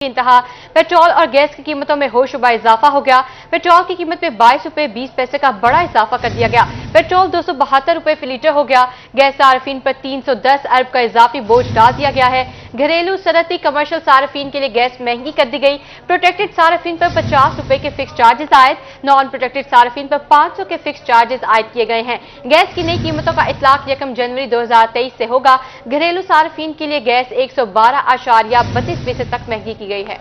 इंतहा पेट्रोल और गैस की कीमतों में होशरुबा इजाफा हो गया। पेट्रोल की कीमत में 22 रुपए 20 पैसे का बड़ा इजाफा कर दिया गया। पेट्रोल 272 रुपए फी लीटर हो गया। गैस सार्फिन पर 310 अरब का इजाफी बोझ डाल दिया गया है। घरेलू सनती कमर्शियल सार्फिन के लिए गैस महंगी कर दी गई। प्रोटेक्टेड सार्फिन पर 50 रुपए के फिक्स चार्जेस आयद, नॉन प्रोटेक्टेड सार्फिन पर 500 के फिक्स चार्जेस आयद किए गए हैं। गैस की नई कीमतों का इतलाक 1 जनवरी 2023 से होगा। घरेलू सार्फिन के लिए गैस 112.32 तक महंगी की गई है।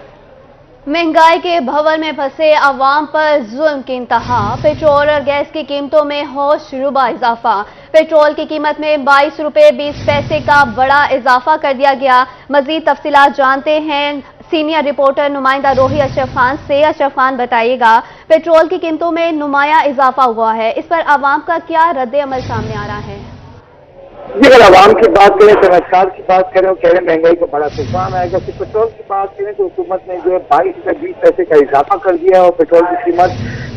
महंगाई के भंवर में फंसे अवाम पर जुल्म की इंतहा। पेट्रोल और गैस की कीमतों में होशरुबा इजाफा। पेट्रोल की कीमत में 22 रुपए 20 पैसे का बड़ा इजाफा कर दिया गया। मजीद तफसीलात जानते हैं सीनियर रिपोर्टर नुमाइंदा रोही अशरफ खान से। अशरफ खान, बताइएगा, पेट्रोल की कीमतों में नुमाया इजाफा हुआ है, इस पर अवाम का क्या रद्द अमल सामने आ रहा है? जी, अगर आवाम की बात करें, सरकार की बात करें और कह रहे महंगाई का बड़ा तूफान आएगा। सिर्फ पेट्रोल की बात करें तो हुकूमत ने जो है 22 रुपए 20 पैसे का इजाफा कर दिया और पेट्रोल की कीमत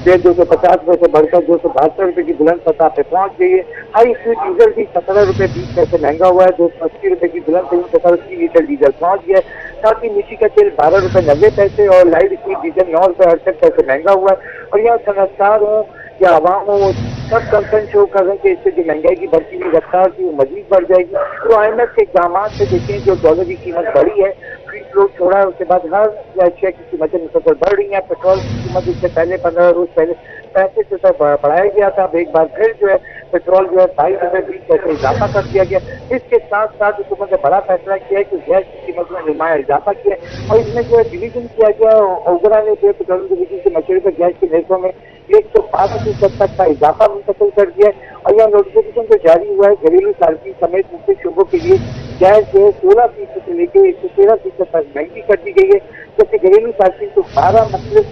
250 रुपए से बढ़कर 272 रुपए की बुलंद सतह पे पहुंच गई है। हाई स्पीड डीजल की 17 रुपए 20 पैसे महंगा हुआ है। 280 रुपए की बुलंद सतह 80 लीटर डीजल पहुंच गया है। साथ ही मिट्टी का तेल 12 रुपए 90 पैसे और लाइट स्पीड डीजल 9 रुपए 68 पैसे महंगा हुआ है। और यहाँ सनतकार हो या आवाम हो, वो सब कंसर्न शो कर रहे हैं कि इससे जो महंगाई की बढ़ती हुई रफ्तार थी वो मजीद बढ़ जाएगी। तो IMF के इकदाम से देखें, जो डॉलर की कीमत बढ़ी है, फ्री फ्लो छोड़ा है, उसके बाद हर अशिया की कीमतें मुसलसल बढ़ रही हैं। पेट्रोल की कीमत इससे पहले 15 रोज पहले 35 रुपए बढ़ाया गया था। अब एक बार फिर जो है पेट्रोल जो है 22 रुपए 20 पैसे इजाफा कर दिया गया। इसके साथ साथ हुकूमत ने बड़ा फैसला किया है कि गैस की कीमत में नुमाया इजाफा किया और इसमें जो है डिवीजन किया गया। ओगरा ने जो है पेट्रोलियम डिवीजन के मशवरे पर गैस के रेटों में 105% तक का इजाफा मुंतकिल कर दिया है। और यह नोटिफिकेशन जो जारी हुआ है घरेलू सार्फिन समेत मुख्य शोबों के लिए गैस जो है 16% से लेकर 113% तक महंगी कर दी गई है। जबकि घरेलू सार्फिन को 12 मुख्तलिफ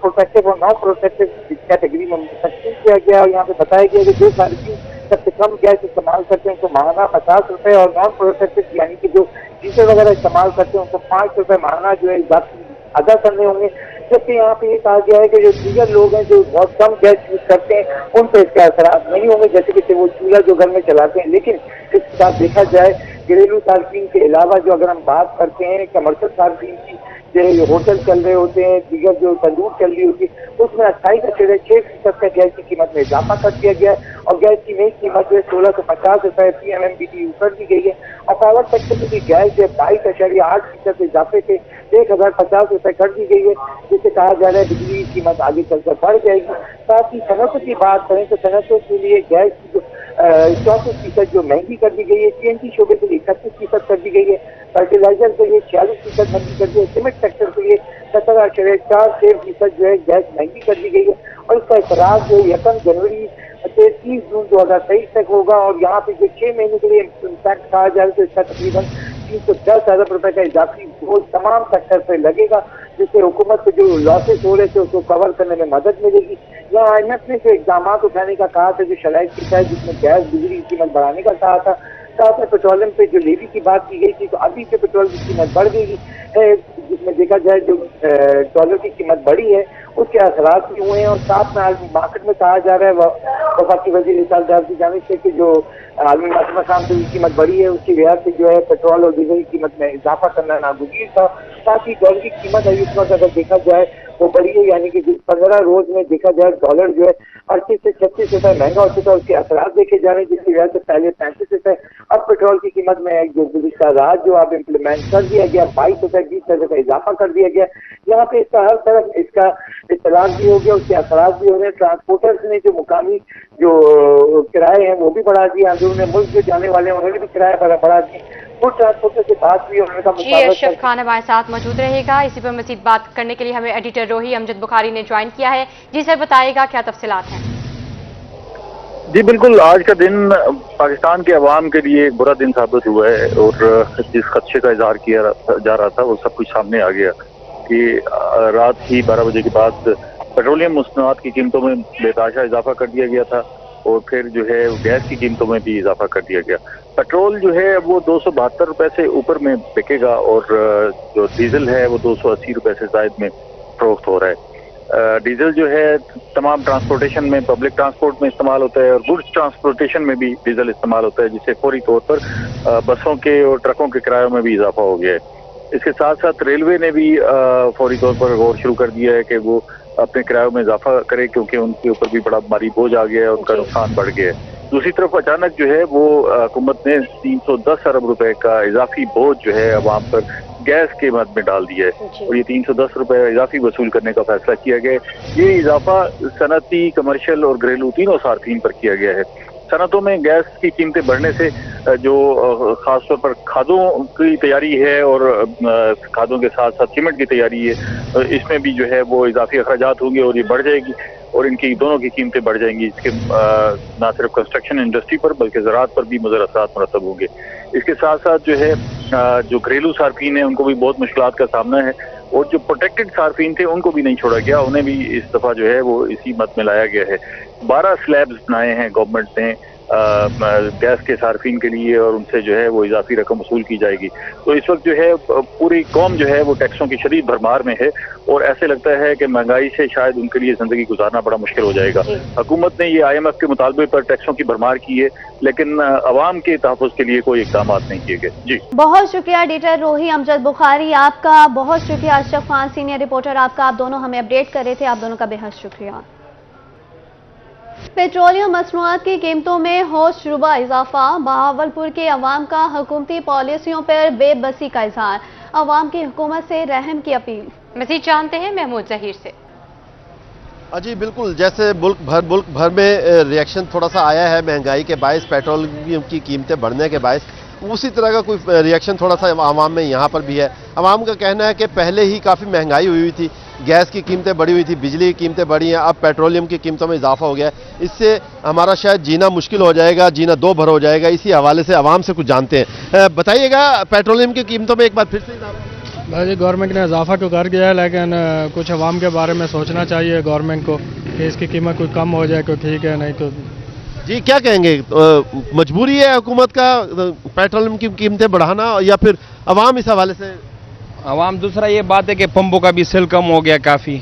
प्रोटेक्टिव और नॉन प्रोटेक्टिव कैटेगरी में तकसीम किया गया। और यहाँ पे बताया गया कि जो सार्फिन सबसे कम गैस इस्तेमाल करते हैं उनको माहाना 50 रुपए और नॉन प्रोटेक्टिव यानी कि जो डीजल वगैरह इस्तेमाल करते हैं उनको 5 रुपए माहाना जो है अदा करने होंगे। जबकि यहाँ पे ये कहा गया है कि जो दीगर लोग हैं जो बहुत कम गैस यूज करते हैं उन पर इसके असरात नहीं होंगे, जैसे कि वो चूल्हा जो घर में चलाते हैं। लेकिन इसके साथ देखा जाए घरेलू सार्फिन के अलावा जो अगर हम बात करते हैं कमर्शियल सार्फिन की, जो होटल चल रहे होते हैं, दीगर जो तंदूर चल रही होती है, उसमें 28.6% का गैस की कीमत में इजाफा कर दिया गया और गैस की नई कीमत जो है 1650 रुपए PMMBTU कर दी गई है। और पावर सेक्टर की गैस जो 22.8% इजाफे से 1050 रुपए कर दी गई है, जिससे कहा जा रहा है बिजली की कीमत आगे चलकर बढ़ जाएगी। साथ ही सनतों की बात करें तो सनतों के लिए गैस की जो 34% जो महंगी कर दी गई है। CNG शोबे के लिए 31% कर दी गई है। फर्टिलाइजर के लिए 46% महंगी कर दी है। सीमेंट सेक्टर के लिए 17.46% जो है गैस महंगी कर दी गई है। और इसका इखराज जो 1 जनवरी से 30 जून 2023 तक होगा। और यहाँ पे जो 6 महीने के लिए इम्पैक्ट कहा जा रहा है तो इसका तकरीबन 310 अरब रुपए का इजाफी बोझ तमाम सेक्टर पे लगेगा, जिससे हुकूमत को जो लॉसेस हो रहे थे उसको कवर करने में मदद मिलेगी। यहाँ IMF ने जो इक़दाम उठाने का कहा था, जो शराइत की था, जिसमें गैस बिजली की कीमत बढ़ाने का कहा था, साथ में पेट्रोलियम पे जो लेवी की बात की गई थी, तो अभी से पेट्रोल की कीमत बढ़ गई है, जिसमें देखा जाए जो डॉलर की कीमत बढ़ी है उसके असरात भी हुए हैं। और साथ में आलमी मार्केट में कहा जा रहा है वफाकी वज़ीर इरशाद की जानिब से कि जो आलमी मार्केट में की कीमत बढ़ी है उसकी वजह से जो है पेट्रोल और डीजल की कीमत में इजाफा करना नागुज़ीर था। साथ ही डॉलर की कीमत है इस वक्त अगर देखा जाए वो बढ़ी है, यानी कि 15 रोज में देखा जाए डॉलर जो है 38 से 36 रुपए महंगा हो चुका है। उसके असरात देखे जा रहे हैं, जिसकी वजह से पहले 35 रुपए अब पेट्रोल की कीमत में जो गुज़िश्ता रात जो अब इम्प्लीमेंट कर दिया गया 22 रुपए 20 पैसे का इजाफा कर दिया गया। यहाँ पे इसका हर तरफ इसका इतलाक भी हो गया, उसके असरात भी हो रहे हैं। ट्रांसपोर्टर्स ने जो मुकामी जो किराए हैं वो भी बढ़ा दिए। अंदरूनी मुल्क जो जाने वाले हैं उन्होंने भी किराए बढ़ा दिए। ट्रांसपोर्टर से बात भी जी, अशरफ खान हमारे साथ मौजूद रहेगा। इसी पर मजीद बात करने के लिए हमें एडिटर रोही अमजद बुखारी ने ज्वाइन किया है। जी सर, बताइएगा क्या तफसीलात हैं? जी बिल्कुल, आज का दिन पाकिस्तान के अवाम के लिए एक बुरा दिन साबित हुआ है और जिस खदशे का इजहार किया जा रहा था वो सब कुछ सामने आ गया कि रात ही 12 बजे के बाद पेट्रोलियम मुस्तनात की कीमतों में बेतहाशा इजाफा कर दिया गया था और फिर जो है गैस की कीमतों में भी इजाफा कर दिया गया। पेट्रोल जो है वो 272 रुपए से ऊपर में बिकेगा और जो डीजल है वो 280 रुपए से जायद में फरोख्त हो रहा है। डीजल जो है तमाम ट्रांसपोर्टेशन में, पब्लिक ट्रांसपोर्ट में इस्तेमाल होता है और गुड्स ट्रांसपोर्टेशन में भी डीजल इस्तेमाल होता है, जिससे फौरी तौर पर बसों के और ट्रकों के किरायों में भी इजाफा हो गया है। इसके साथ साथ रेलवे ने भी फौरी तौर पर गौर शुरू कर दिया है कि वो अपने किरायों में इजाफा करे, क्योंकि उनके ऊपर भी बड़ा भारी बोझ आ गया है, उनका नुकसान बढ़ गया है। दूसरी तरफ अचानक जो है वो हुकूमत ने 310 अरब रुपए का इजाफी बोझ जो है अवाम पर गैस के मद में डाल दिया है, और ये 310 रुपए इजाफी वसूल करने का फैसला किया गया है। ये इजाफा सनती, कमर्शियल और घरेलू तीनों सार्फिन पर किया गया है। सनतों में गैस की कीमतें बढ़ने से जो खासतौर पर खादों की तैयारी है और खादों के साथ साथ सीमेंट की तैयारी है, इसमें भी जो है वो इजाफी अखराजात होंगे और ये बढ़ जाएगी, और इनकी दोनों की कीमतें बढ़ जाएंगी। इसके ना सिर्फ कंस्ट्रक्शन इंडस्ट्री पर बल्कि ज़राअत पर भी मुज़र असरात मरतब होंगे। इसके साथ साथ जो है जो घरेलू सार्फिन है उनको भी बहुत मुश्किलात का सामना है, और जो प्रोटेक्टेड सार्फिन थे उनको भी नहीं छोड़ा गया, उन्हें भी इस दफ़ा जो है वो इसी मत में लाया गया है। 12 स्लैब्स बनाए हैं गवर्नमेंट ने गैस के सार्फिन के लिए, और उनसे जो है वो इजाफी रकम वसूल की जाएगी। तो इस वक्त जो है पूरी कौम जो है वो टैक्सों की शदीद भरमार में है, और ऐसे लगता है कि महंगाई से शायद उनके लिए जिंदगी गुजारना बड़ा मुश्किल हो जाएगा। हुकूमत ने ये IMF के मुतालबे पर टैक्सों की भरमार की है, लेकिन अवाम के तहफ़्फ़ुज़ के लिए कोई इक़दाम नहीं किए गए। जी बहुत शुक्रिया एडिटर रोही अमजद बुखारी आपका, बहुत शुक्रिया अशरफ खान सीनियर रिपोर्टर आपका, आप दोनों हमें अपडेट कर रहे थे, आप दोनों का बेहद शुक्रिया। पेट्रोलियम मसनूआत की कीमतों में होशरुबा इजाफा, बहावलपुर के अवाम का हुकूमती पॉलिसियों पर बेबसी का इजहार, अवाम की हुकूमत से रहम की अपील। मज़ीद जानते हैं महमूद जहीर से। जी बिल्कुल, जैसे मुल्क भर में रिएक्शन थोड़ा सा आया है महंगाई के बायस, पेट्रोल की कीमतें बढ़ने के बायस, उसी तरह का कोई रिएक्शन थोड़ा सा आवाम में यहाँ पर भी है। आवाम का कहना है कि पहले ही काफ़ी महंगाई हुई थी, गैस की कीमतें बढ़ी हुई थी, बिजली की कीमतें बढ़ी हैं, अब पेट्रोलियम की कीमतों में इजाफा हो गया है, इससे हमारा शायद जीना मुश्किल हो जाएगा, जीना दो भर हो जाएगा। इसी हवाले से आवाम से कुछ जानते हैं। बताइएगा, पेट्रोलियम की कीमतों में एक बार फिर से भाई गवर्नमेंट ने इजाफा तो कर दिया है, लेकिन कुछ अवाम के बारे में सोचना चाहिए गवर्नमेंट को कि इसकी कीमत कोई कम हो जाए, कोई ठीक है, नहीं तो जी क्या कहेंगे, मजबूरी है हुकूमत का पेट्रोलियम की कीमतें बढ़ाना, या फिर अवाम इस हवाले से? अवाम, दूसरा ये बात है कि पंपों का भी सेल कम हो गया काफ़ी,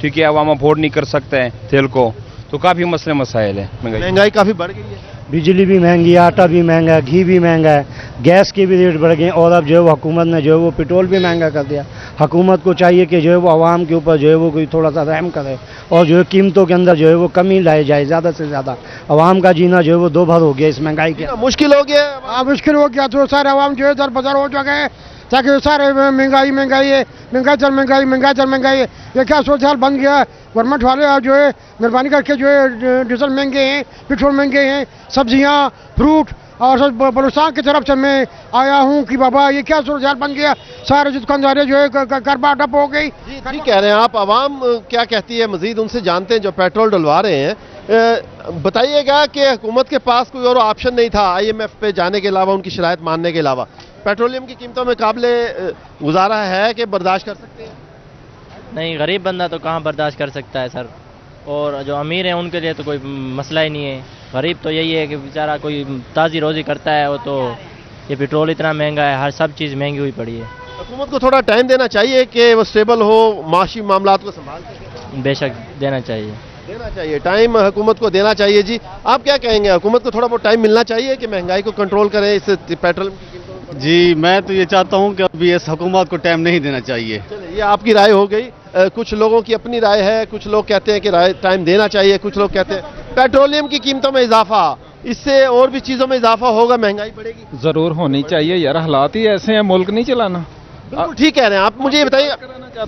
क्योंकि अवाम अफोर्ड नहीं कर सकते हैं तेल को, तो काफ़ी मसले मसाइल है। महंगाई काफ़ी बढ़ गई है, बिजली भी महंगी है, आटा भी महंगा है, घी भी महंगा है, गैस के भी रेट बढ़ गए, और अब जो है वो हुकूमत ने जो है वो पेट्रोल भी महंगा कर दिया। हुकूमत को चाहिए कि जो है वो आवाम के ऊपर जो है वो कोई थोड़ा सा रहम करे, और जो है कीमतों के अंदर जो है वो कमी लाई जाए, ज़्यादा से ज़्यादा। आवाम का जीना जो है वो दो भर हो गया इस महंगाई के, मुश्किल हो गया। हाँ मुश्किल हो गया, तो सारे आवाम जो है दर बदर हो गए, ताकि सारे महंगाई है, महंगाई है, ये क्या सोचाल बन गया। गवर्नमेंट वाले जो है मेहरबानी करके जो है डीजल महंगे हैं, पेट्रोल महंगे हैं, सब्जियां, फ्रूट, और सब बलूचिस्तान की तरफ से मैं आया हूँ कि बाबा ये क्या सूरत बन गया, सारे दुकानदारें जो है गरबा डप हो गई। ठीक कह रहे हैं आप। आवाम क्या कहती है मजीद उनसे जानते हैं जो पेट्रोल डलवा रहे हैं। बताइएगा कि हुकूमत के पास कोई और ऑप्शन नहीं था IMF पे जाने के अलावा, उनकी शरायत मानने के अलावा, पेट्रोलियम की कीमतों में काबिले गुजारा है कि बर्दाश्त कर सकते हैं? नहीं, गरीब बंदा तो कहाँ बर्दाश्त कर सकता है सर, और जो अमीर हैं उनके लिए तो कोई मसला ही नहीं है। गरीब तो यही है कि बेचारा कोई ताज़ी रोज़ी करता है, वो तो ये पेट्रोल इतना महंगा है, हर सब चीज़ महंगी हुई पड़ी है। हुकूमत को थोड़ा टाइम देना चाहिए कि वो स्टेबल हो, माशी मामलात को संभाल सके। बेशक देना चाहिए टाइम हुकूमत को देना चाहिए। जी आप क्या कहेंगे, हुकूमत को थोड़ा बहुत टाइम मिलना चाहिए कि महंगाई को कंट्रोल करे इस पेट्रोल की कीमतों? जी मैं तो ये चाहता हूँ कि अभी इस हुकूमत को टाइम नहीं देना चाहिए। ये आपकी राय हो गई। कुछ लोगों की अपनी राय है, कुछ लोग कहते हैं कि टाइम देना चाहिए, कुछ लोग कहते हैं पेट्रोलियम की कीमतों में इजाफा, इससे और भी चीजों में इजाफा होगा, महंगाई बढ़ेगी। जरूर होनी चाहिए यार, हालात ही ऐसे हैं, मुल्क नहीं चलाना। बिल्कुल ठीक कह रहे हैं आप। मुझे ये बताइए,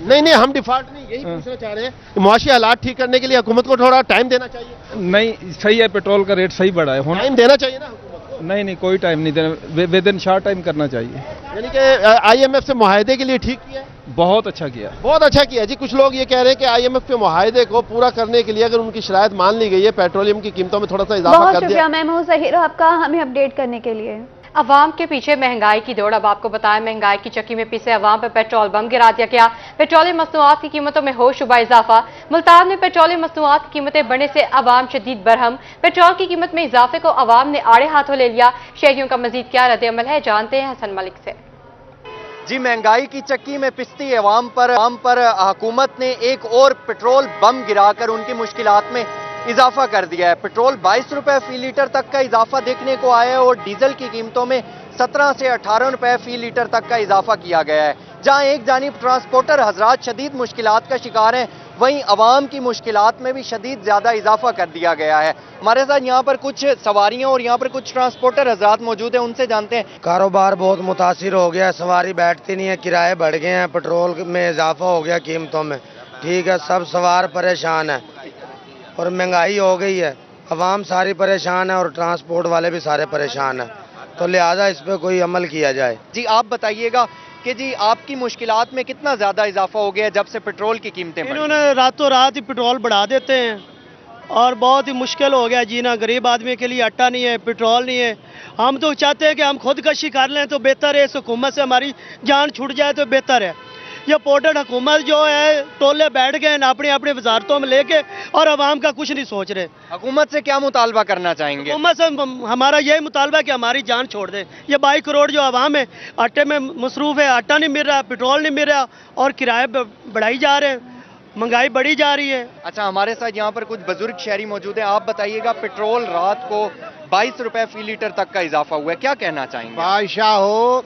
नहीं हम डिफॉल्ट नहीं, यही पूछना चाह रहे हैं कि मुआशी हालात ठीक करने के लिए हुकूमत को थोड़ा टाइम देना चाहिए। नहीं सही है, पेट्रोल का रेट सही बढ़ा है, टाइम देना चाहिए ना हुकूमत को। नहीं कोई टाइम नहीं देना, विद इन शॉर्ट टाइम करना चाहिए। यानी कि IMF से मुआहदे के लिए ठीक किया, बहुत अच्छा किया, बहुत अच्छा किया। जी कुछ लोग ये कह रहे हैं कि IMF के मुआहदे को पूरा करने के लिए अगर उनकी शरायत मान ली गई है, पेट्रोलियम की कीमतों में थोड़ा सा इजाफा कर दिया। बहुत शुक्रिया महमूद जहीर आपका हमें अपडेट करने के लिए। अवाम के पीछे महंगाई की दौड़। अब आपको बताएं, महंगाई की चक्की में पिसे अवाम पर पेट्रोल बम गिरा दिया गया। पेट्रोलियम मसनूआत की कीमतों में होशरुबा इजाफा। मुल्तान में पेट्रोलियम मसनूआत की कीमतें बढ़ने से अवाम शदीद बरहम। पेट्रोल की कीमत में इजाफे को अवाम ने आड़े हाथों ले लिया। शहरियों का मजीद क्या रद्द-ए-अमल है, जानते हैं हसन मलिक से। जी महंगाई की चक्की में पिसती अवाम पर हुकूमत ने एक और पेट्रोल बम गिराकर उनकी मुश्किलात में इजाफा कर दिया है। पेट्रोल 22 रुपए फी लीटर तक का इजाफा देखने को आया है और डीजल की कीमतों में 17 से 18 रुपए फी लीटर तक का इजाफा किया गया है। जहां एक जानिब ट्रांसपोर्टर हजरात शदीद मुश्किलात का शिकार हैं, वहीं अवाम की मुश्किलात में भी शदीद ज़्यादा इजाफा कर दिया गया है। हमारे साथ यहाँ पर कुछ सवारियाँ और यहाँ पर कुछ ट्रांसपोर्टर हजरात मौजूद हैं, उनसे जानते हैं। कारोबार बहुत मुतासिर हो गया है, सवारी बैठती नहीं है, किराए बढ़ गए हैं, पेट्रोल में इजाफा हो गया कीमतों में, ठीक है, सब सवार परेशान है और महंगाई हो गई है, अवाम सारी परेशान है और ट्रांसपोर्ट वाले भी सारे परेशान हैं, तो लिहाजा इस पर कोई अमल किया जाए। जी आप बताइएगा कि जी आपकी मुश्किलात में कितना ज़्यादा इजाफा हो गया है जब से पेट्रोल की कीमतें बढ़ी? इन्होंने रातों रात ही पेट्रोल बढ़ा देते हैं और बहुत ही मुश्किल हो गया जीना। गरीब आदमी के लिए आटा नहीं है, पेट्रोल नहीं है। हम तो चाहते हैं कि हम खुदकशी कर लें तो बेहतर है, इस हुकूमत से हमारी जान छूट जाए तो बेहतर है। ये पोर्टेड हुकूमत जो है टोले बैठ गए हैं अपनी अपनी वजारतों में लेके और आवाम का कुछ नहीं सोच रहे। हुकूमत से क्या मुतालबा करना चाहेंगे? हुकूमत से हमारा यही मुतालबा है कि हमारी जान छोड़ दें। ये 22 करोड़ जो आवाम है आटे में मसरूफ़ है, आटा नहीं मिल रहा, पेट्रोल नहीं मिल रहा और किराए बढ़ाई जा रहे हैं, महंगाई बढ़ी जा रही है। अच्छा, हमारे साथ यहाँ पर कुछ बुजुर्ग शहरी मौजूद हैं, आप बताइएगा पेट्रोल रात को 22 रुपए फी लीटर तक का इजाफा हुआ है, क्या कहना चाहेंगे? बादशाह हो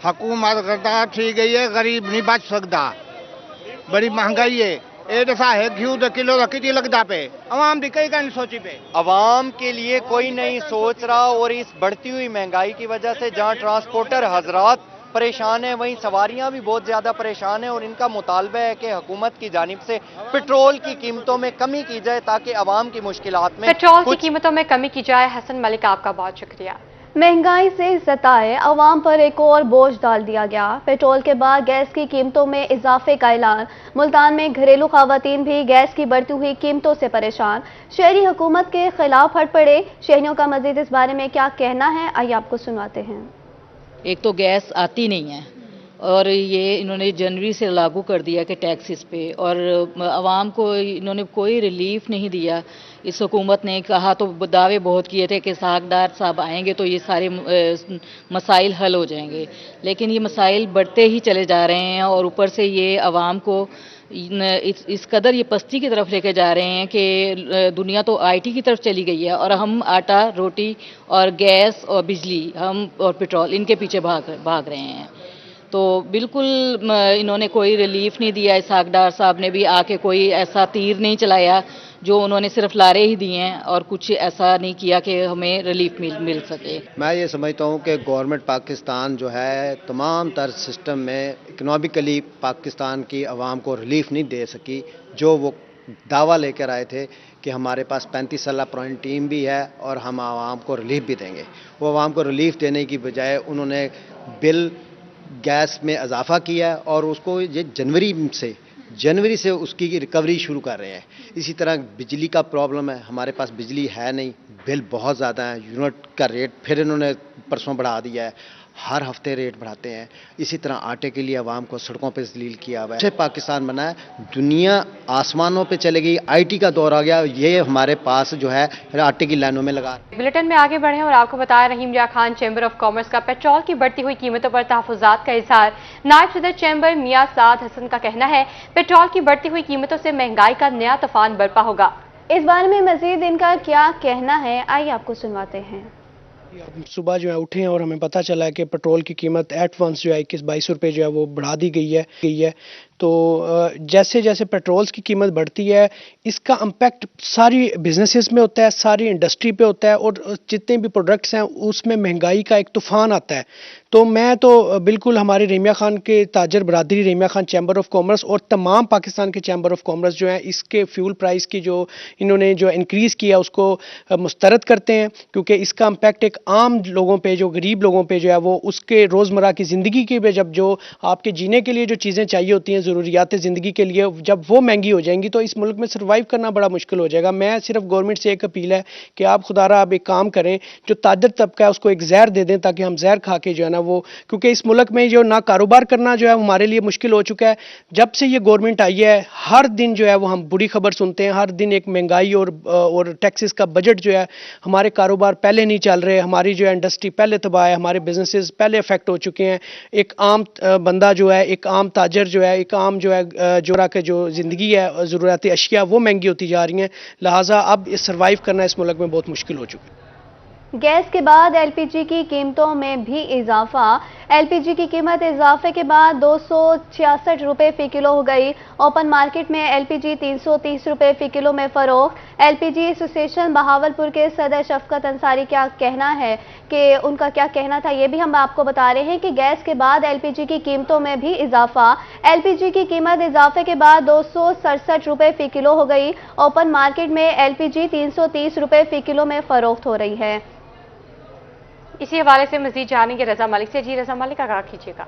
हुकूमत करता ठीक है, गरीब नहीं बच सकता, बड़ी महंगाई है। ये दफा है घी द किलो का कितनी लगता पे अवाम भी कई का नहीं सोची पे, अवाम के लिए कोई नहीं सोच रहा और इस बढ़ती हुई महंगाई की वजह से जहां ट्रांसपोर्टर हजरात परेशान है, वहीं सवारियां भी बहुत ज्यादा परेशान है और इनका मुतालबा है कि हुकूमत की जानिब से पेट्रोल की कीमतों में कमी की जाए ताकि अवाम की मुश्किलात में पेट्रोल की कीमतों में कमी की जाए। हसन मलिक, आपका बहुत शुक्रिया। महंगाई से सताए अवाम पर एक और बोझ डाल दिया गया। पेट्रोल के बाद गैस की कीमतों में इजाफे का ऐलान। मुल्तान में घरेलू खवातीन भी गैस की बढ़ती हुई कीमतों से परेशान। शहरी हुकूमत के खिलाफ हट पड़े। शहरियों का मजीद इस बारे में क्या कहना है, आइए आपको सुनाते हैं। एक तो गैस आती नहीं है और ये इन्होंने जनवरी से लागू कर दिया कि टैक्सेस पे, और आवाम को इन्होंने कोई रिलीफ नहीं दिया। इस हुकूमत ने कहा तो दावे बहुत किए थे कि सागदार साहब आएंगे तो ये सारे मसाइल हल हो जाएंगे, लेकिन ये मसाइल बढ़ते ही चले जा रहे हैं और ऊपर से ये आवाम को इस कदर ये पस्ती की तरफ लेके जा रहे हैं कि दुनिया तो आईटी की तरफ चली गई है और हम आटा, रोटी और गैस और बिजली हम और पेट्रोल इनके पीछे भाग रहे हैं। तो बिल्कुल इन्होंने कोई रिलीफ नहीं दिया। इसहाकडार साहब ने भी आके कोई ऐसा तीर नहीं चलाया, जो उन्होंने सिर्फ लारे ही दिए हैं और कुछ ऐसा नहीं किया कि हमें रिलीफ मिल सके। मैं ये समझता हूँ कि गवर्नमेंट पाकिस्तान जो है तमाम तर सिस्टम में इकनॉमिकली पाकिस्तान की आवाम को रिलीफ नहीं दे सकी। जो वो दावा लेकर आए थे कि हमारे पास 35 साल पुरानी टीम भी है और हम आवाम को रिलीफ भी देंगे, वो आवाम को रिलीफ देने की बजाय उन्होंने बिल गैस में इजाफा किया और उसको ये जनवरी से उसकी रिकवरी शुरू कर रहे हैं। इसी तरह बिजली का प्रॉब्लम है, हमारे पास बिजली है नहीं, बिल बहुत ज़्यादा है, यूनिट का रेट फिर इन्होंने परसों बढ़ा दिया है, हर हफ्ते रेट बढ़ाते हैं। इसी तरह आटे के लिए आवाम को सड़कों पर जलील किया हुआ है। अच्छे पाकिस्तान बना है, दुनिया आसमानों पे चले गई, आईटी का दौर आ गया, ये हमारे पास जो है आटे की लाइनों में लगा। बुलेटिन में आगे बढ़े और आपको बताया रहीम जा खान चैम्बर ऑफ कॉमर्स का पेट्रोल की बढ़ती हुई कीमतों पर तहफुजात का इजहार। नायब सदर चैम्बर मियां साद हसन का कहना है पेट्रोल की बढ़ती हुई कीमतों से महंगाई का नया तूफान बरपा होगा। इस बारे में मजीद इनका क्या कहना है, आइए आपको सुनवाते हैं। सुबह जो है उठे हैं और हमें पता चला है कि पेट्रोल की कीमत एडवांस जो है 21-22 रुपये जो है वो बढ़ा दी गई है। तो जैसे जैसे पेट्रोल्स की कीमत बढ़ती है इसका इम्पैक्ट सारी बिजनेसेस में होता है, सारी इंडस्ट्री पे होता है और जितने भी प्रोडक्ट्स हैं उसमें महंगाई का एक तूफान आता है। तो मैं तो बिल्कुल हमारे रेमिया खान के ताजर बरादरी रेमिया खान चैम्बर ऑफ कॉमर्स और तमाम पाकिस्तान के चैम्बर ऑफ कॉमर्स जो है इसके फ्यूल प्राइस की जो इन्होंने जो इंक्रीज़ किया उसको मुस्तरद करते हैं, क्योंकि इसका इम्पैक्ट एक आम लोगों पे, जो गरीब लोगों पे जो है वो उसके रोज़मर्रा की ज़िंदगी के पे, जब जो आपके जीने के लिए जो चीज़ें चाहिए होती हैं ज़रूरियात ज़िंदगी के लिए, जब वो महंगी हो जाएंगी तो इस मुल्क में सर्वाइव करना बड़ा मुश्किल हो जाएगा। मैं सिर्फ गवर्नमेंट से एक अपील है कि आप खुदारा आप एक काम करें, जो ताजर तबका है उसको एक जहर दे दें ताकि हम जहर खा के जो है ना वो, क्योंकि इस मुल्क में जो ना कारोबार करना जो है हमारे लिए मुश्किल हो चुका है। जब से ये गवर्नमेंट आई है हर दिन जो है वो हम बुरी खबर सुनते हैं, हर दिन एक महंगाई और टैक्सेस का बजट जो है, हमारे कारोबार पहले नहीं चल रहे, हमारी जो है इंडस्ट्री पहले तबाह है, हमारे बिजनेसेस पहले अफेक्ट हो चुके हैं। एक आम बंदा जो है, एक आम ताजर जो है, एक आम जो है जोरा के जो ज़िंदगी है, ज़रूरत अशिया वो महंगी होती जा रही हैं। लिहाजा अब इस सर्वाइव करना इस मुल्क में बहुत मुश्किल हो चुका है। गैस के बाद एलपीजी की कीमतों में भी इजाफा। एलपीजी की कीमत इजाफे के बाद 266 रुपए फी किलो हो गई। ओपन मार्केट में एलपीजी 330 रुपए फी किलो में फरोख्त। एलपीजी एसोसिएशन बहावलपुर के सदर शफकत अंसारी क्या कहना है कि उनका क्या कहना था, ये भी हम आपको बता रहे हैं कि गैस के बाद एलपीजी की कीमतों में भी इजाफा। एलपीजी की कीमत इजाफे के बाद 267 रुपए फी किलो हो गई। ओपन मार्केट में एलपीजी 330 रुपए फी किलो में फरोख्त हो रही है। इसी हवाले से मजीद जानेंगे रजा मलिक से। जी रजा मलिक, आगाह कीजिएगा।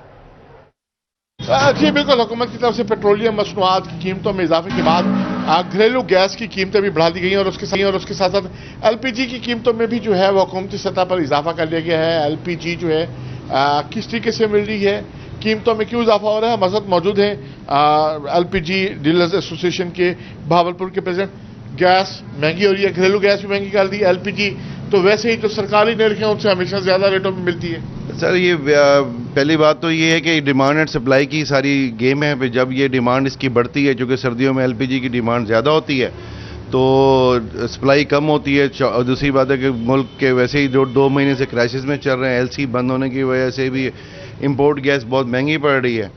जी बिल्कुल, हुकूमत की तरफ से पेट्रोलियम मसनूआत की कीमतों में इजाफे के बाद घरेलू गैस की कीमतें भी बढ़ा दी गई हैं और उसके साथ साथ एलपीजी की कीमतों में भी जो है वो हुकूमती सतह पर इजाफा कर लिया गया है। एलपीजी जो है किस तरीके से मिल रही है, कीमतों में क्यों इजाफा हो रहा है, हमारे साथ मौजूद हैं एलपीजी डीलर्स एसोसिएशन के बहावलपुर के प्रेसिडेंट। गैस महंगी हो रही है, घरेलू गैस भी महंगी कर दी, एलपीजी तो वैसे ही जो सरकारी निर्ख हैं उनसे हमेशा ज़्यादा रेटों में मिलती है। सर ये पहली बात तो ये है कि डिमांड एंड सप्लाई की सारी गेम है। जब ये डिमांड इसकी बढ़ती है, क्योंकि सर्दियों में एलपीजी की डिमांड ज़्यादा होती है तो सप्लाई कम होती है। और दूसरी बात है कि मुल्क के वैसे ही जो 2 महीने से क्राइसिस में चल रहे हैं, एलसी बंद होने की वजह से भी इंपोर्ट गैस बहुत महंगी पड़ रही है।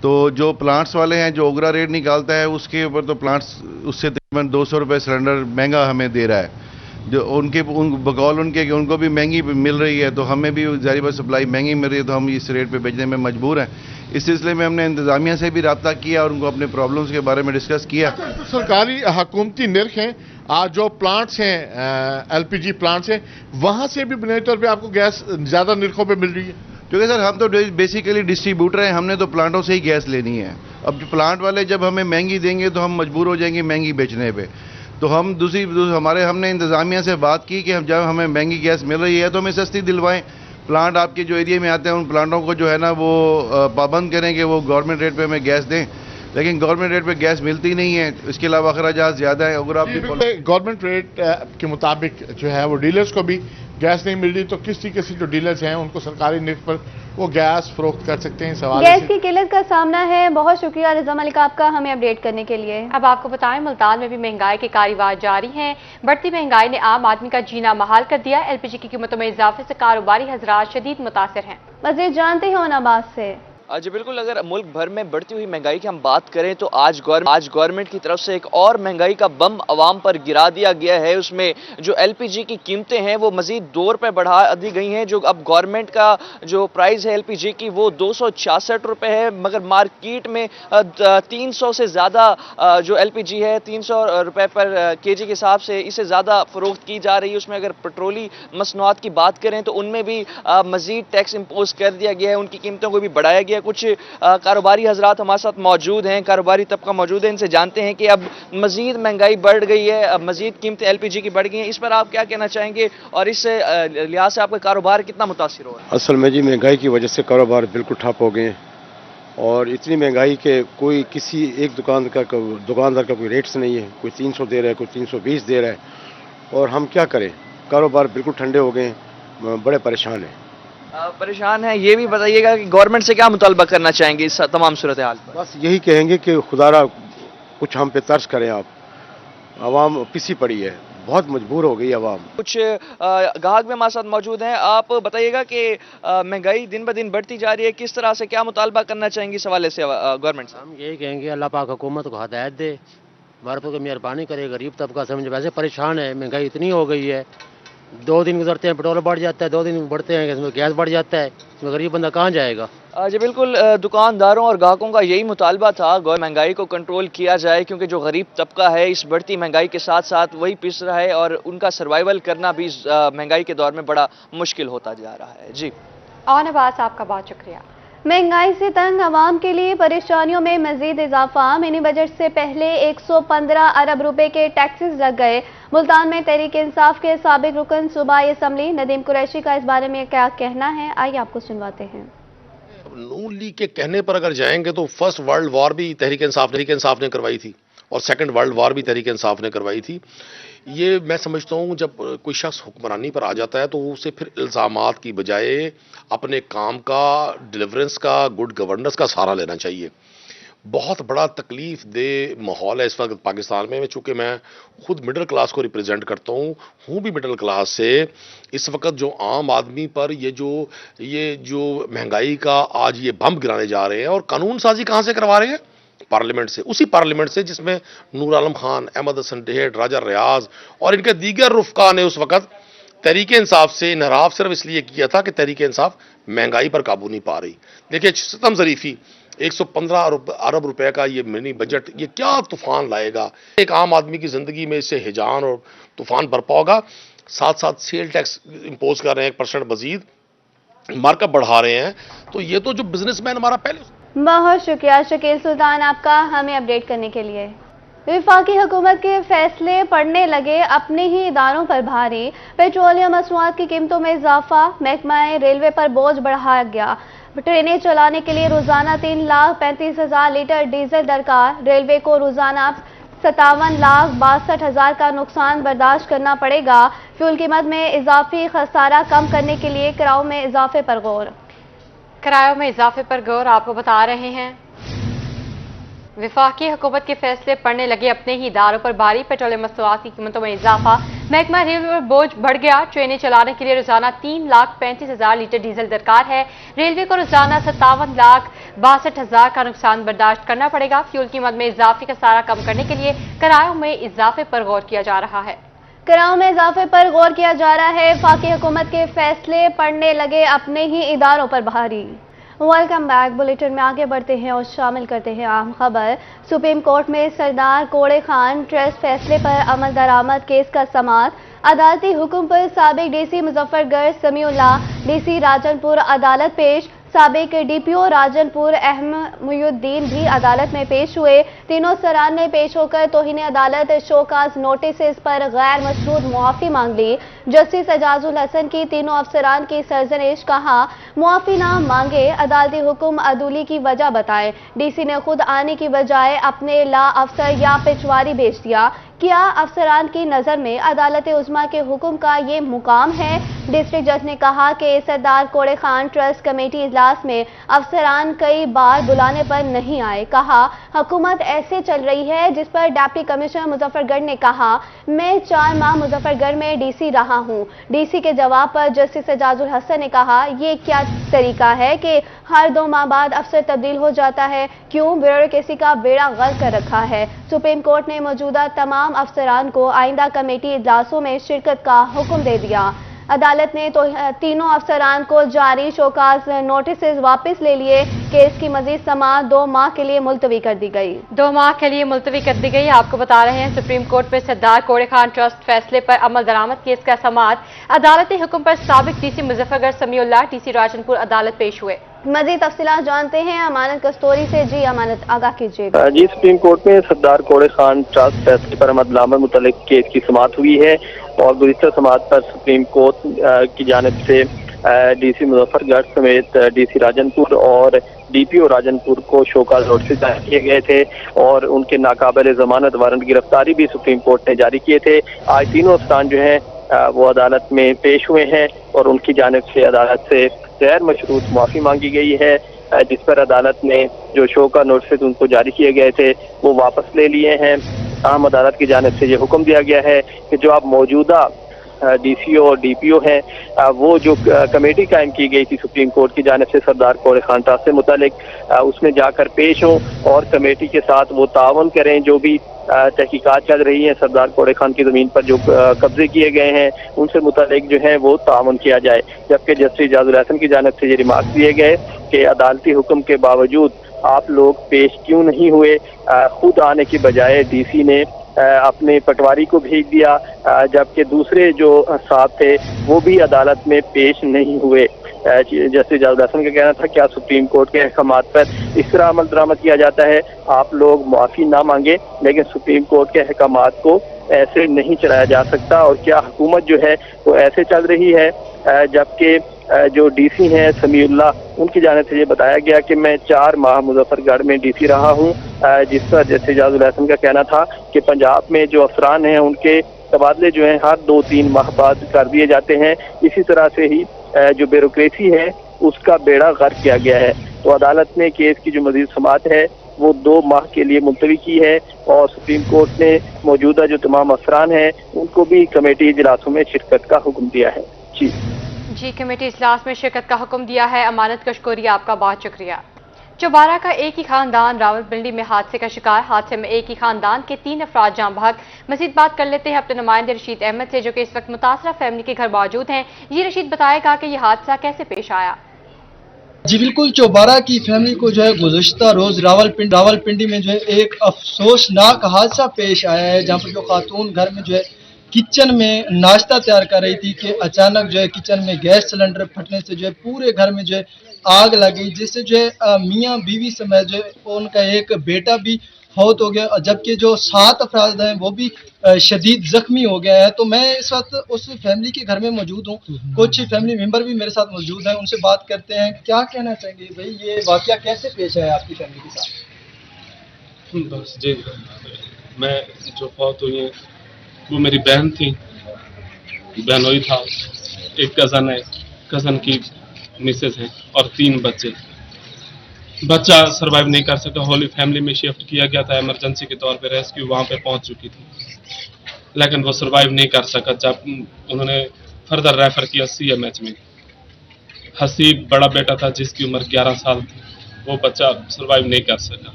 तो जो प्लांट्स वाले हैं, जो ओगरा रेट निकालता है उसके ऊपर तो प्लांट्स उससे तकरीबन 200 रुपये सिलेंडर महंगा हमें दे रहा है। जो बकौल उनके कि उनको भी महंगी मिल रही है, तो हमें भी ज़ाहिर बात सप्लाई महंगी मिल रही है, तो हम इस रेट पे बेचने में मजबूर हैं। इस सिलसिले में हमने इंतज़ामिया से भी रब्ता किया और उनको अपने प्रॉब्लम्स के बारे में डिस्कस किया। तो सरकारी हुकूमती निर्ख हैं, जो प्लांट्स हैं एलपीजी प्लांट्स हैं, वहाँ से भी बुनियादी तौर पर आपको गैस ज़्यादा निर्खों पर मिल रही है? क्योंकि सर हम तो बेसिकली डिस्ट्रीब्यूटर हैं, हमने तो प्लांटों से ही गैस लेनी है। अब प्लांट वाले जब हमें महंगी देंगे तो हम मजबूर हो जाएंगे महंगी बेचने पे। तो हम हमने इंतज़ामिया से बात की कि जब हमें महंगी गैस मिल रही है तो हमें सस्ती दिलवाएं। प्लांट आपके जो एरिया में आते हैं उन प्लांटों को जो है ना वो पाबंद करें कि वो गवर्नमेंट रेट पे हमें गैस दें, लेकिन गवर्नमेंट रेट पे गैस मिलती नहीं है। इसके अलावा अखराजात ज़्यादा है। अगर आप गवर्नमेंट रेट के मुताबिक जो है वो डीलर्स को भी गैस नहीं मिल रही, तो किस तरीके से जो डीलर्स हैं उनको सरकारी निर्ख पर वो गैस फरोख्त कर सकते हैं? सवाल गैस की किल्लत का सामना है। बहुत शुक्रिया रजा मलिक आपका हमें अपडेट करने के लिए। अब आपको बताएं, मुल्तान में भी महंगाई के कारोबार जारी हैं। बढ़ती महंगाई ने आम आदमी का जीना महाल कर दिया। एलपीजी की कीमतों में इजाफे से कारोबारी हजरात शदीद मुतासिर हैं। मज़ीद जानते हैं अब्बास से। जी बिल्कुल, अगर मुल्क भर में बढ़ती हुई महंगाई की हम बात करें तो आज गवर्नमेंट की तरफ से एक और महंगाई का बम अवाम पर गिरा दिया गया है। उसमें जो एलपीजी की कीमतें हैं वो मजीद 2 रुपये बढ़ा दी गई हैं। जो अब गवर्नमेंट का जो प्राइस है एलपीजी की वो 266 रुपये है, मगर मार्केट में 300 से ज़्यादा जो एलपीजी है 300 रुपये पर केजी के हिसाब से इसे ज़्यादा फरोख्त की जा रही है। उसमें अगर पेट्रोली मसनूआत की बात करें तो उनमें भी मजीद टैक्स इम्पोज कर दिया गया है, उनकी कीमतों को भी बढ़ाया गया। कुछ कारोबारी हजरात हमारे साथ मौजूद हैं, कारोबारी तबका मौजूद है, इनसे जानते हैं कि अब मजीद महंगाई बढ़ गई है, अब मजीद कीमतें एलपीजी की बढ़ गई हैं। इस पर आप क्या कहना चाहेंगे और इस लिहाज से आपका कारोबार कितना मुतासिर हो रहा है? असल में जी महंगाई की वजह से कारोबार बिल्कुल ठप हो गए हैं और इतनी महंगाई के कोई किसी एक दुकानदार का कोई रेट्स नहीं है। कोई 300 दे रहा है, कोई 320 दे रहा है और हम क्या करें? कारोबार बिल्कुल ठंडे हो गए हैं, बड़े परेशान हैं। परेशान है, ये भी बताइएगा कि गवर्नमेंट से क्या मुतालबा करना चाहेंगे इस तमाम सूरत हाल पर? बस यही कहेंगे कि खुदारा कुछ हम पे तर्स करें। आप आवाम पिसी पड़ी है, बहुत मजबूर हो गई आवाम। कुछ गाहक भी हमारे साथ मौजूद हैं, आप बताइएगा कि महंगाई दिन ब दिन बढ़ती जा रही है, किस तरह से क्या मुतालबा करना चाहेंगे इस हवाले से गवर्नमेंट से? हम यही कहेंगे अल्लाह पाक हुकूमत को हिदायत दे, हमारे पर मेहरबानी करे। गरीब तबका समझ वैसे परेशान है, महंगाई इतनी हो गई है, 2 दिन गुजरते हैं पेट्रोल बढ़ जाता है, 2 दिन बढ़ते हैं इसमें गैस बढ़ जाता है, इसमें गरीब बंदा कहाँ जाएगा? जी बिल्कुल, दुकानदारों और ग्राहकों का यही मुतालबा था महंगाई को कंट्रोल किया जाए, क्योंकि जो गरीब तबका है इस बढ़ती महंगाई के साथ साथ वही पिस रहा है और उनका सर्वाइवल करना भी महंगाई के दौर में बड़ा मुश्किल होता जा रहा है। जी और अब्बास, आपका बहुत शुक्रिया। महंगाई से तंग आवाम के लिए परेशानियों में मजीद इजाफा। मिनी बजट से पहले 115 अरब रुपए के टैक्सेस लग गए। मुल्तान में तहरीक इंसाफ के साबिक रुकन सूबाई असम्बली नदीम कुरैशी का इस बारे में क्या कहना है, आइए आपको सुनवाते हैं। नून लीग के कहने पर अगर जाएंगे तो फर्स्ट वर्ल्ड वॉर भी तहरीक इंसाफ ने करवाई थी और सेकंड वर्ल्ड वॉर भी तहरीक इंसाफ ने करवाई थी। ये मैं समझता हूँ जब कोई शख्स हुक्मरानी पर आ जाता है तो उसे फिर इल्ज़ामात की बजाय अपने काम का, डिलीवरेंस का, गुड गवर्नेंस का सहारा लेना चाहिए। बहुत बड़ा तकलीफ दे माहौल है इस वक्त पाकिस्तान में। चूँकि मैं खुद मिडिल क्लास को रिप्रेजेंट करता हूँ भी मिडिल क्लास से। इस वक्त जो आम आदमी पर ये जो महंगाई का आज ये बम गिराने जा रहे हैं, और कानून साजी कहाँ से करवा रहे हैं? पार्लियामेंट से, उसी पार्लियामेंट से जिसमें नूर आलम खान, अहमद हसन डेहट, राजा रियाज और इनके दीगर रुफका ने उस वक्त तहरीक इंसाफ से इनहराफ सिर्फ इसलिए किया था कि तहरीक इंसाफ महंगाई पर काबू नहीं पा रही। देखिए सितम ज़रीफ़ी 115 अरब रुपए का ये मिनी बजट, ये क्या तूफान लाएगा। एक आम आदमी की ज़िंदगी में इससे हिजान और तूफान बरपा होगा। साथ साथ सेल टैक्स इम्पोज कर रहे हैं, 1% मजीद मार्कअप बढ़ा रहे हैं। तो ये तो जो बिजनेसमैन हमारा पहले। बहुत शुक्रिया शकील सुल्तान आपका हमें अपडेट करने के लिए। वफाकी हुकूमत के फैसले पड़ने लगे अपने ही इदारों पर भारी। पेट्रोलियम मसनूआत की कीमतों में इजाफा, महकमा रेलवे पर बोझ बढ़ाया गया। ट्रेनें चलाने के लिए रोजाना 3,35,000 लीटर डीजल दरकार। रेलवे को रोजाना 57,62,000 का नुकसान बर्दाश्त करना पड़ेगा। फ्यूल कीमत में इजाफी खसारा कम करने के लिए किरायों में इजाफे पर गौर। किरायों में इजाफे पर गौर आपको बता रहे हैं। वफाकी हुकूमत के फैसले पड़ने लगे अपने ही इदारों पर भारी। पेट्रोलियम मसनूआत की कीमतों में इजाफा, महकमा रेलवे पर बोझ बढ़ गया। ट्रेनें चलाने के लिए रोजाना 3,35,000 लीटर डीजल दरकार है। रेलवे को रोजाना 57,62,000 का नुकसान बर्दाश्त करना पड़ेगा। फ्यूल कीमत में इजाफी का सारा कम करने के लिए किरायों में इजाफे पर गौर किया जा रहा है। किरायों में इजाफे पर गौर किया जा रहा है। वफाकी हुकूमत के फैसले पड़ने लगे अपने ही इदारों पर भारी। Welcome back. बुलेटिन में आगे बढ़ते हैं और शामिल करते हैं अहम खबर। सुप्रीम कोर्ट में सरदार कोड़े खान ट्रस्ट फैसले पर अमल दरामद केस का समाअत। अदालती हुक्म पर साबिक डीसी मुजफ्फरगढ़ समीउल्लाह, डीसी राजनपुर अदालत पेश। साबिक डीपीओ राजनपुर अहमद मुयुद्दीन भी अदालत में पेश हुए। तीनों सरान ने पेश होकर तौहीन अदालत शोकाज नोटिस पर गैर मशरूत मुआफ़ी मांग ली। जस्टिस एजाजुल हसन की तीनों अफसरान की सरजनिश, कहा मुआफ़ी ना मांगे, अदालती हुक्म अदूली की वजह बताएं। डीसी ने खुद आने की बजाय अपने ला अफसर या पिछवारी भेज दिया। क्या अफसरान की नज़र में अदालत उज़्मा के हुक्म का ये मुकाम है? डिस्ट्रिक्ट जज ने कहा कि सरदार कोड़े खान ट्रस्ट कमेटी इजलास में अफसरान कई बार बुलाने पर नहीं आए। कहा हुकूमत ऐसे चल रही है जिस पर डिप्टी कमिश्नर मुजफ्फरगढ़ ने कहा मैं 4 माह मुजफ्फरगढ़ में डीसी रहा हूं। डीसी के जवाब पर जस्टिस एजाजुल हसन ने कहा ये क्या तरीका है कि हर 2 माह बाद अफसर तब्दील हो जाता है? क्यों ब्यूरोक्रेसी का बेड़ा गर्क कर रखा है? सुप्रीम कोर्ट ने मौजूदा तमाम अफसरान को आइंदा कमेटी इजलासों में शिरकत का हुक्म दे दिया। अदालत ने तो तीनों अफसरान को जारी शोकाज नोटिस वापस ले लिए। केस की मजीद समाअत 2 माह के लिए मुलतवी कर दी गई। 2 माह के लिए मुलतवी कर दी गई। आपको बता रहे हैं सुप्रीम कोर्ट में सरदार कोड़े खान ट्रस्ट फैसले पर अमल दरामद केस का समाअत। अदालती हुक्म पर साबिक डीसी मुजफ्फरगढ़ समीउल्लाह, डीसी राजनपुर अदालत पेश हुए। मजीद तफसीलात जानते हैं अमानत कस्तूरी से। जी अमानत, आगाह कीजिएगा। जी, सुप्रीम कोर्ट में सरदार कोड़े खान ट्रस्ट फैसले पर अमल दरामद मुतल्लिक केस की समाअत हुई है और गुज़िश्ता समाअत पर सुप्रीम कोर्ट की जानिब से डीसी मुजफ्फरगढ़ समेत डीसी राजनपुर और डीपीओ राजनपुर को शोकाज नोटिस जारी किए गए थे और उनके नाकाबिल जमानत वारंट गिरफ्तारी भी सुप्रीम कोर्ट ने जारी किए थे। आज तीनों अफसरान जो हैं वो अदालत में पेश हुए हैं और उनकी जानिब से अदालत से गैर मशरूत मुआफ़ी मांगी गई है, जिस पर अदालत ने जो शो का नोटिस उनको जारी किए गए थे वो वापस ले लिए हैं। आम अदालत की जानिब से ये हुक्म दिया गया है कि जो आप मौजूदा डीसीओ और डीपीओ हैं वो जो कमेटी कायम की गई थी सुप्रीम कोर्ट की जानिब से सरदार कोड़े खान ट्रस्ट से मुतालिक, उसमें जाकर पेश हों और कमेटी के साथ वो तावन करें। जो भी तहकीकात चल रही हैं सरदार कोड़े खान की ज़मीन पर जो कब्जे किए गए हैं उनसे मुतालिक जो है वो तावन किया जाए। जबकि जस्टिस एजाजुल हसन की जानिब से ये रिमार्क दिए गए कि अदालती हुक्म के बावजूद आप लोग पेश क्यों नहीं हुए? खुद आने की बजाय डीसी ने अपने पटवारी को भेज दिया, जबकि दूसरे जो साहब थे वो भी अदालत में पेश नहीं हुए। जस्टिस एजाजुल हसन का कहना था क्या सुप्रीम कोर्ट के अहकामात पर इस तरह अमल दरामद किया जाता है? आप लोग मुआफ़ी ना मांगे लेकिन सुप्रीम कोर्ट के अहकामात को ऐसे नहीं चलाया जा सकता। और क्या हुकूमत जो है वो ऐसे चल रही है? जबकि जो डीसी हैं समीउल्लाह उनकी जानिब से ये बताया गया कि मैं 4 माह मुजफ्फरगढ़ में डीसी रहा हूँ, जिस पर जस्टिस एजाजुल हसन का कहना था कि पंजाब में जो अफसरान हैं उनके तबादले जो हैं हर 2-3 माह बाद कर दिए जाते हैं। इसी तरह से ही जो ब्यूरोक्रेसी है उसका बेड़ा गर्क किया गया है। तो अदालत ने केस की जो मजीद समाअत है وہ 2 ماہ کے لیے ملتوی کی ہے اور سپریم کورٹ نے موجودہ جو تمام افسران ہیں ان کو بھی کمیٹی اجلاسوں میں شرکت کا حکم دیا ہے۔ جی کمیٹی اجلاس میں شرکت کا حکم دیا ہے۔ امانت کا شکریہ، آپ کا بہت شکریہ۔ چوبارہ کا ایک ہی خاندان راولپنڈی میں حادثے کا شکار، حادثے میں ایک ہی خاندان کے 3 افراد جاں بحق۔ مزید بات کر لیتے ہیں اپنے نمائندے رشید احمد سے جو کہ اس وقت متاثرہ فیملی کے گھر موجود ہیں۔ یہ رشید بتائے گا کہ یہ حادثہ کیسے پیش آیا؟ جی بالکل، چوبارہ کی فیملی کو جو ہے گزشتہ روز راولپنڈی میں جو ہے ایک افسوسناک حادثہ پیش آیا ہے، جہاں پر جو خاتون گھر میں جو ہے کچن میں ناشتہ تیار کر رہی تھی کہ اچانک جو ہے کچن میں گیس سلنڈر پھٹنے سے جو ہے پورے گھر میں جو ہے آگ لگی، جس سے جو ہے میاں بیوی سمیت جو ہے ان کا ایک بیٹا بھی فوت ہو گیا، جبکہ جو 7 افراد ہیں وہ بھی شدید زخمی ہو گیا ہے۔ تو میں اس وقت اس فیملی کے گھر میں موجود ہوں، کچھ فیملی ممبر بھی میرے ساتھ موجود ہیں، ان سے بات کرتے ہیں۔ کیا کہنا چاہیں گے بھائی، یہ واقعہ کیسے پیش آیا آپ کی فیملی کے ساتھ؟ بس جی، میں جو فوت ہوئی ہیں وہ میری بہن تھی، بہنوئی تھا، ایک کزن ہے، کزن کی مسز ہے اور 3 بچے۔ بچہ سروائیو نہیں کر سکا، ہولی فیملی میں شفٹ کیا گیا تھا ایمرجنسی کے طور پہ، ریسکیو وہاں پہ پہنچ چکی تھی لیکن وہ سروائیو نہیں کر سکا۔ جب انہوں نے فردر ریفر کیا CMH میں، حسیب بڑا بیٹا تھا جس کی عمر 11 سال تھی، وہ بچہ سروائیو نہیں کر سکا۔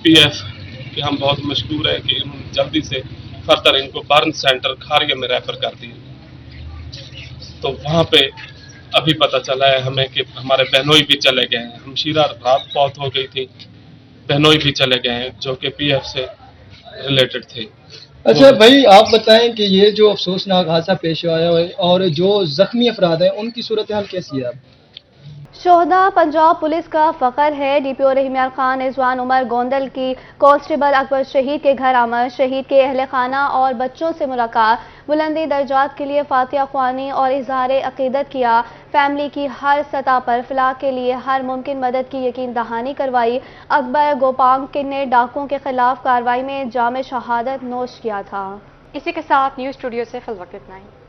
PF کہ ہم بہت مشکور ہے کہ انہوں نے جلدی سے فردر ان کو برن سینٹر کھاریا میں ریفر کر دیا، تو وہاں پہ ابھی پتہ چلا ہے ہمیں کہ ہمارے بہنوئی بھی چلے گئے ہیں۔ ہمشیرہ رات فوت ہو گئی تھی، بہنوئی بھی چلے گئے ہیں جو کہ PF سے ریلیٹڈ تھے۔ اچھا بھائی، آپ بتائیں کہ یہ جو افسوسناک حادثہ پیش آیا ہے اور جو زخمی افراد ہیں ان کی صورتحال کیسی ہے اب؟ شہداء پنجاب پولیس کا فخر ہے۔ DPO رحمیار خان رضوان عمر گوندل کی کانسٹیبل اکبر شہید کے گھر آمد، شہید کے اہل خانہ اور بچوں سے ملاقات، بلندی درجات کے لیے فاتحہ خوانی اور اظہار عقیدت کیا، فیملی کی ہر سطح پر فلاح کے لیے ہر ممکن مدد کی یقین دہانی کروائی۔ اکبر گوپانکن نے ڈاکوؤں کے خلاف کارروائی میں جام شہادت نوش کیا تھا۔ اسی کے ساتھ نیوز اسٹوڈیو سے فی الوقت اتنا ہی۔